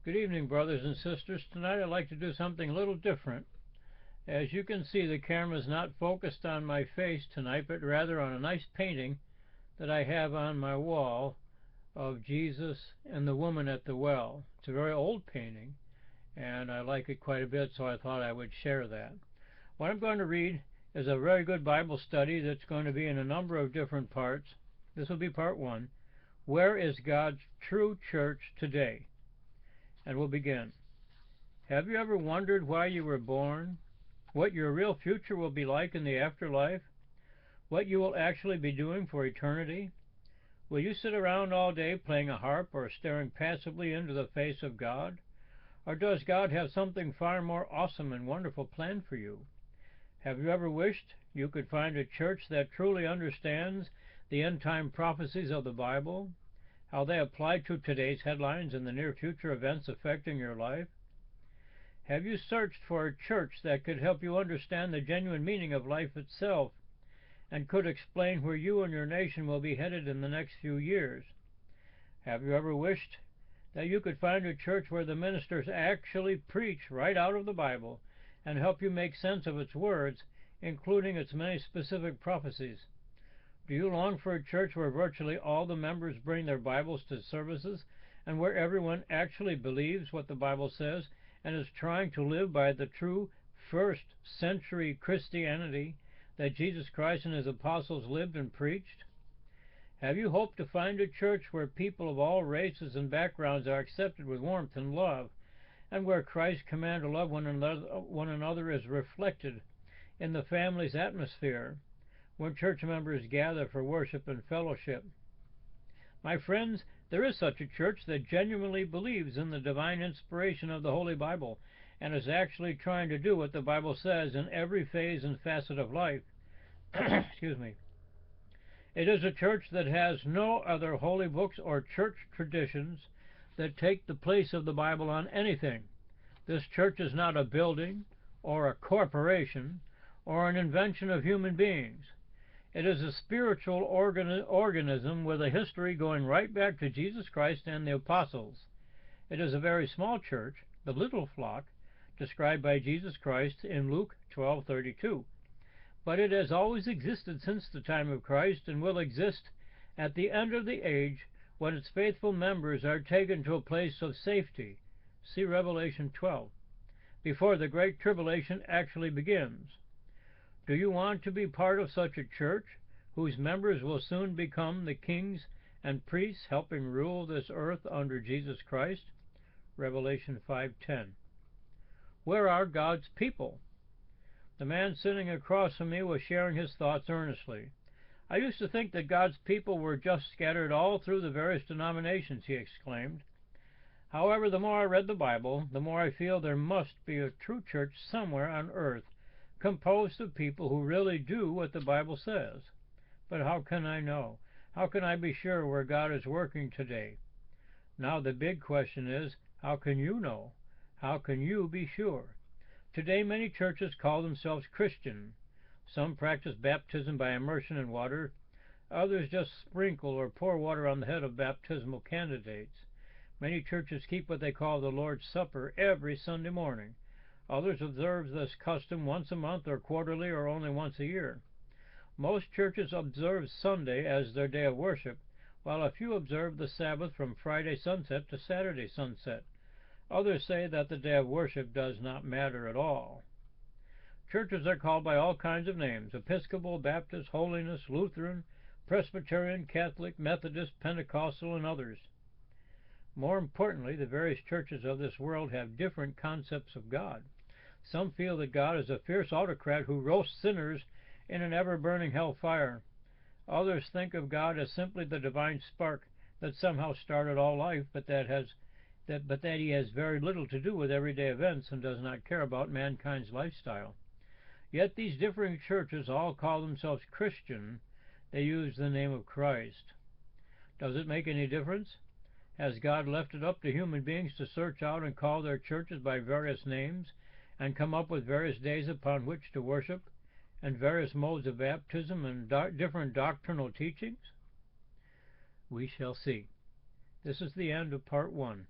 Good evening, brothers and sisters. Tonight I'd like to do something a little different. As you can see, the camera is not focused on my face tonight, but rather on a nice painting that I have on my wall of Jesus and the woman at the well. It's a very old painting, and I like it quite a bit, so I thought I would share that. What I'm going to read is a very good Bible study that's going to be in a number of different parts. This will be part one. Where is God's true church today? And we'll begin. Have you ever wondered why you were born? What your real future will be like in the afterlife? What you will actually be doing for eternity? Will you sit around all day playing a harp or staring passively into the face of God? Or does God have something far more awesome and wonderful planned for you? Have you ever wished you could find a church that truly understands the end-time prophecies of the Bible, how they apply to today's headlines and the near future events affecting your life? Have you searched for a church that could help you understand the genuine meaning of life itself and could explain where you and your nation will be headed in the next few years? Have you ever wished that you could find a church where the ministers actually preach right out of the Bible and help you make sense of its words, including its many specific prophecies? Do you long for a church where virtually all the members bring their Bibles to services and where everyone actually believes what the Bible says and is trying to live by the true first century Christianity that Jesus Christ and his apostles lived and preached? Have you hoped to find a church where people of all races and backgrounds are accepted with warmth and love, and where Christ's command to love one another is reflected in the family's atmosphere when church members gather for worship and fellowship? My friends, there is such a church that genuinely believes in the divine inspiration of the Holy Bible and is actually trying to do what the Bible says in every phase and facet of life. Excuse me. It is a church that has no other holy books or church traditions that take the place of the Bible on anything. This church is not a building or a corporation or an invention of human beings. It is a spiritual organism with a history going right back to Jesus Christ and the apostles. It is a very small church, the little flock, described by Jesus Christ in Luke 12:32. But it has always existed since the time of Christ and will exist at the end of the age when its faithful members are taken to a place of safety. See Revelation 12. Before the Great Tribulation actually begins. Do you want to be part of such a church whose members will soon become the kings and priests helping rule this earth under Jesus Christ? Revelation 5:10. Where are God's people? The man sitting across from me was sharing his thoughts earnestly. I used to think that God's people were just scattered all through the various denominations, he exclaimed. However, the more I read the Bible, the more I feel there must be a true church somewhere on earth composed of people who really do what the Bible says. But how can I know? How can I be sure where God is working today? Now the big question is, how can you know? How can you be sure? Today many churches call themselves Christian. Some practice baptism by immersion in water. Others just sprinkle or pour water on the head of baptismal candidates. Many churches keep what they call the Lord's Supper every Sunday morning. Others observe this custom once a month or quarterly or only once a year. Most churches observe Sunday as their day of worship, while a few observe the Sabbath from Friday sunset to Saturday sunset. Others say that the day of worship does not matter at all. Churches are called by all kinds of names: Episcopal, Baptist, Holiness, Lutheran, Presbyterian, Catholic, Methodist, Pentecostal, and others. More importantly, the various churches of this world have different concepts of God. Some feel that God is a fierce autocrat who roasts sinners in an ever-burning hellfire. Others think of God as simply the divine spark that somehow started all life, but that he has very little to do with everyday events and does not care about mankind's lifestyle. Yet these differing churches all call themselves Christian. They use the name of Christ. Does it make any difference? Has God left it up to human beings to search out and call their churches by various names and come up with various days upon which to worship and various modes of baptism and different doctrinal teachings? We shall see. This is the end of part one.